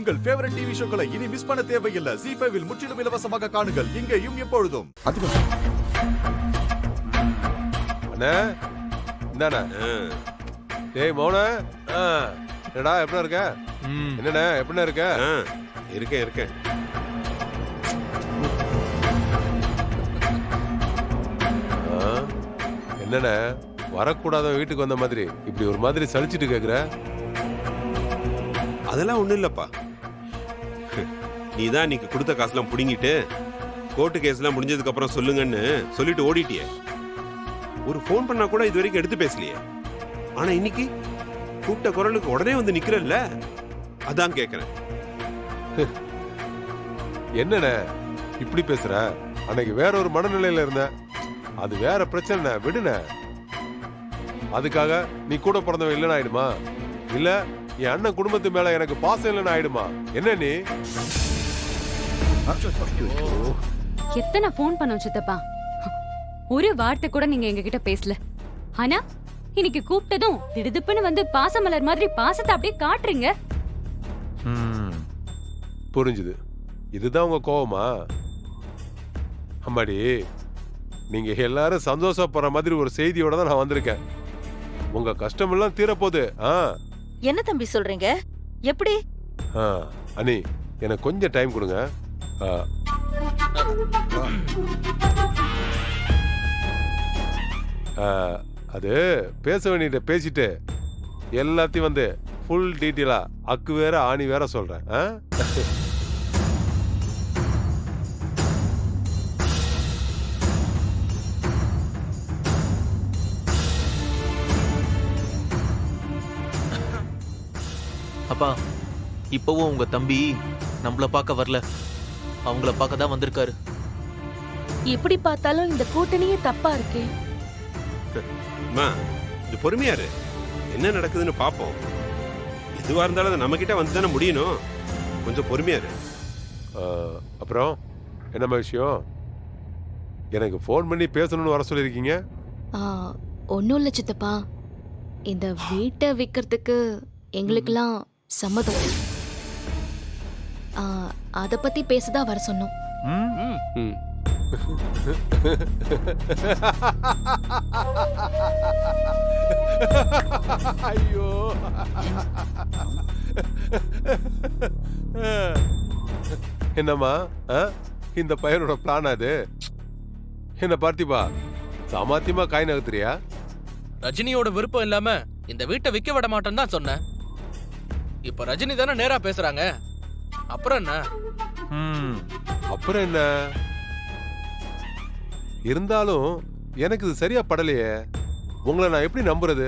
உங்கள் favourite TV ஷோக்களை இனி miss பண்ண தேவையில்லை. ZEE5 இல் முற்றிலும் இலவசமாக காணுங்கள். இங்கேயும் எப்பொழுதும். அண்ணே இந்தாண்ணே. டேய் மௌன, என்னடா எப்படி இருக்க? என்னண்ணே எப்படி இருக்க? இருக்கேன். என்னண்ணே வரக்கூடாத வீட்டுக்கு வந்த மாதிரி இப்படி ஒரு மாதிரி சலிச்சிட்டு கேக்குற? அதெல்லாம் ஒண்ணும் இல்லப்பா. நீதான் இன்னைக்கு கொடுத்த காசுலாம் புடுங்கிட்டு கோர்ட்டு கேஸ் எல்லாம் முடிஞ்சதுக்கு அப்புறம் சொல்லுங்கன்னு சொல்லிட்டு ஓடிட்டியே. ஒரு போன் பண்ணா கூட இது வரைக்கும் எடுத்து பேசலையே. ஆனா இன்னைக்கு கூப்பிட்ட குரலுக்கு உடனே வந்து நிக்கிறல்ல, அதான் கேக்குறேன். என்னண்ணே இப்படி பேசுற? அன்னைக்கு வேற ஒரு மனநிலையில இருந்த, அது வேற பிரச்சனை, விடுன. அதுக்காக நீ கூட பிறந்தவன் இல்லைன்னு ஆயிடுமா? இல்ல என் அண்ணன் குடும்பத்து மேல எனக்கு பாசம் இல்லைன்னு ஆயிடுமா? என்ன நீ? எத்தனை போன் பண்ணோம் சித்தப்பா, ஒரு வார்த்தை கூட நீங்க எங்க கிட்ட பேசல. ஆனா இன்னைக்கு கூப்பிட்டதும் திடுதுப்புன்னு வந்து பாசமலர் மாதிரி பாசத்தை அப்படியே காட்டுறீங்க. புரிஞ்சுது. இதுதான் உங்க கோவமா? அம்மாடி, நீங்க எல்லாரும் சந்தோஷப்படுற மாதிரி ஒரு செய்தியோட தான் நான் வந்திருக்கேன். உங்க கஷ்டம் எல்லாம் தீரப்போகுது. என்ன தம்பி சொல்றீங்க? எப்படி? அனி, எனக்கு கொஞ்சம் டைம் கொடுங்க. அது பேச வேண்டிய பேசிட்டு எல்லாத்தையும் வந்து ஃபுல் டீட்டெயிலா அக்கு வேற ஆணி வேற சொல்றேன். அப்பா, இப்பவும் உங்க தம்பி நம்மள பார்க்க வரல, அவங்கள பார்க்க தான் வந்திருக்காரு. எப்படி பார்த்தாலும் இந்த கூட்டணியே தப்பா இருக்கே. இது பொறுமையாரு, என்ன நடக்குதுன்னு பாப்போம். எதுவா இருந்தாலும் நம்ம கிட்ட வந்து தானே முடியணும். கொஞ்சம் பொறுமையாரு. அப்புறம் என்னம்மா விஷயம்? எனக்கு ஃபோன் பண்ணி பேசணும்னு வர சொல்லியிருக்கீங்க. ஒன்றும் இல்லை சித்தப்பா, இந்த வீட்டை விற்கிறதுக்கு எங்களுக்கெல்லாம் சம்மதம். அதை பத்தி பேசதான் வர சொன்னோம். ஐயோ, என்னம்மா இந்த பையனோட பிளான் அது? என்ன பார்த்திபா, சாமர்த்தியமா காய் நகர்த்துறியா? ரஜினியோட விருப்பம் இல்லாம இந்த வீட்டை விற்க விட மாட்டேன்னு தான் சொன்னேன். இப்ப ரஜினி தானே நேரா பேசுறாங்க, அப்புறம் என்ன? அப்புறம் என்ன இருந்தாலும் எனக்கு இது சரியா படலையே. உங்களை நான் எப்படி நம்புறது?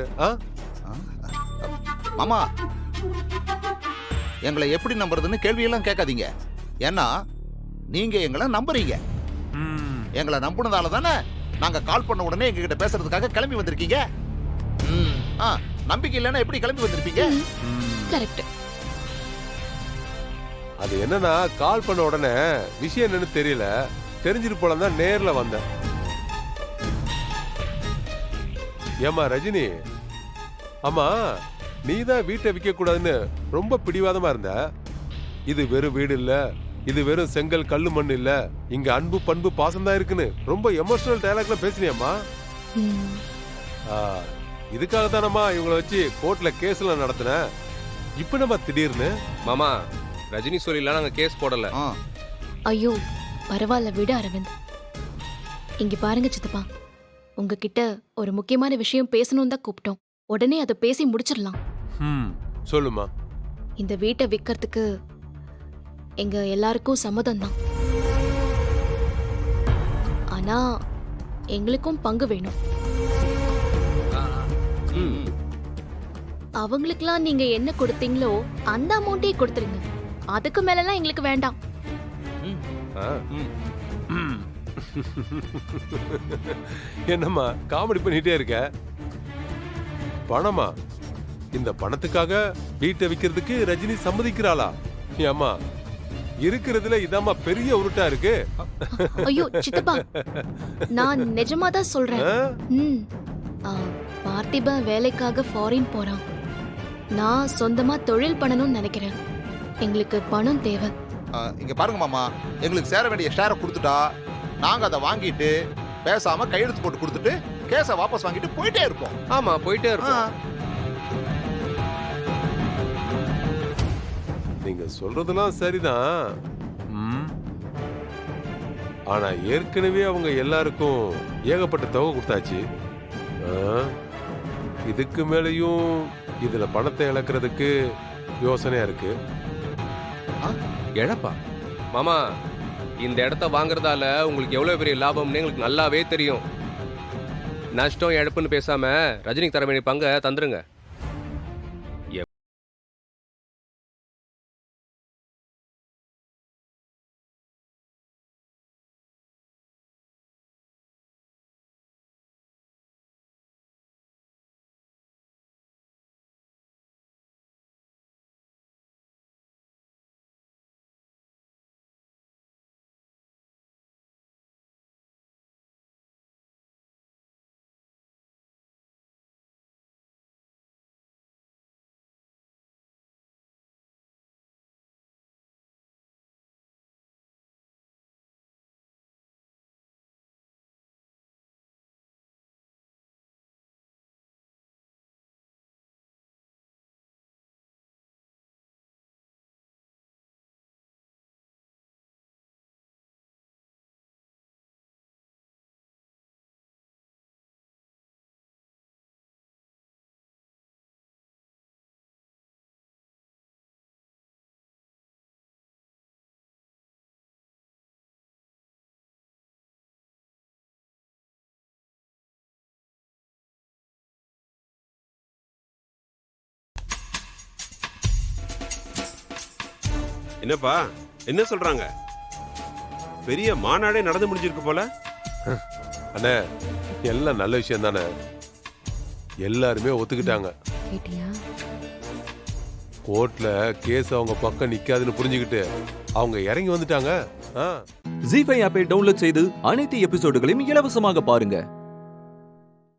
மாமா, எங்களை எப்படி நம்புறதுன்னு கேள்வியெல்லாம் கேட்காதீங்க. ஏன்னா நீங்க எங்களை நம்புறீங்க. எங்களை நம்புனதால தானே நாங்க கால் பண்ண உடனே எங்க கிட்ட பேசுறதுக்காக கிளம்பி வந்திருக்கீங்க. நம்பிக்கை இல்லைன்னா எப்படி கிளம்பி வந்திருப்பீங்க? கரெக்ட். அது என்னன்னா, கால் பண்ண உடனே விஷயம் என்னன்னு தெரியல, தெரிஞ்சிட்டு போல தான் நேர்ல வந்தேன். ஏமா ரஜினி, ஆமா நீ தான் வீட்டை விற்க கூடாதுன்னு ரொம்ப பிடிவாதமா இருந்த. இது வெறும் வீடு இல்ல, இது வெறும் செங்கல் கல்லு மண் இல்ல, இங்க அன்பு பண்பு பாசம் தான் இருக்குன்னு ரொம்ப எமோஷனல் டயலாக்ல பேசினியம்மா. இதுக்காக தானம்மா இவங்களை வச்சு கோர்ட்ல கேஸ்ல நடத்தின. இப்ப நம்ம திடீர்னு மாமா ரஜினி சொல்லிலாம் நாங்க கேஸ் போடல. ஐயோ பரவாயில்ல, விடு அரவிந்த். இங்க பாருங்க சித்தப்பா, உங்ககிட்ட ஒரு முக்கியமான விஷயம் பேசணும் தான் கூப்பிட்டோம். உடனே அதை பேசி முடிச்சிடலாம். சொல்லுமா. இந்த வீட்டை விற்கிறதுக்கு எங்க எல்லாருக்கும் சம்மதம் தான். ஆனா எங்களுக்கும் பங்கு வேணும். அவங்களுக்குலாம் நீங்க என்ன கொடுத்தீங்களோ அந்த அமௌண்ட்டே கொடுத்துருங்க. அதுக்கு மேலலாம் எங்களுக்கு வேண்டாம். என்னம்மா காமெடி பண்ணிட்டே இருக்க? பணமா? இந்த பணத்துக்காக வீட்டை விக்கிறதுக்கு ரஜினி சம்மதிக்கிறாளா? ஏம்மா, இருக்கிறதுல இதாம்மா பெரிய உருட்டா இருக்கு. ஐயோ சித்தப்பா, நான் நிஜமா தான் சொல்றேன். பார்த்திபன் வேலைக்காக ஃபாரின் போறான். நான் சொந்தமா தொழில் பண்ணணும்னு நினைக்கிறேன். எங்களுக்கு பணம் தேவை. இங்க பாருங்க மாமா, எங்களுக்கு சேர வேண்டிய ஷேரை கொடுத்துட்டா நாங்க அதை வாங்கிட்டு பேசாம கையெழுத்து போட்டு கொடுத்துட்டு கேஸை வாபஸ் வாங்கிட்டு போயிட்டே இருப்போம். ஆமா போயிட்டே இருப்போம். நீங்க சொல்றதெல்லாம் சரிதான். ஆனா ஏற்கனவே அவங்க எல்லாருக்கும் ஏகப்பட்ட தொகை கொடுத்தாச்சு. இதுக்கு மேலையும் இதுல பணத்தை இழக்கிறதுக்கு யோசனையா இருக்கு. இழப்பா மாமா, இந்த இடத்த வாங்குறதால உங்களுக்கு எவ்வளவு பெரிய லாபம்னு எங்களுக்கு நல்லாவே தெரியும். நஷ்டம் இழப்புன்னு பேசாம ரஜினிக்கு தர வேண்டிய பங்கை தந்துருங்க. என்னப்பா என்ன சொல்றாங்க? பெரிய மாநாடே நடந்து முடிஞ்சிருக்கு போல. அண்ணே, எல்லாம் நல்ல விஷயம் தானே. எல்லாருமே ஒத்துக்கிட்டாங்க. கோர்ட்ல கேஸ் அவங்க பக்கம் நிக்காதுன்னு புரிஞ்சுக்கிட்டு அவங்க இறங்கி வந்துட்டாங்க. ஜீ5 ஆப்பை டவுன்லோட் செய்து அனைத்து எபிசோடுகளையும் இலவசமாக பாருங்க.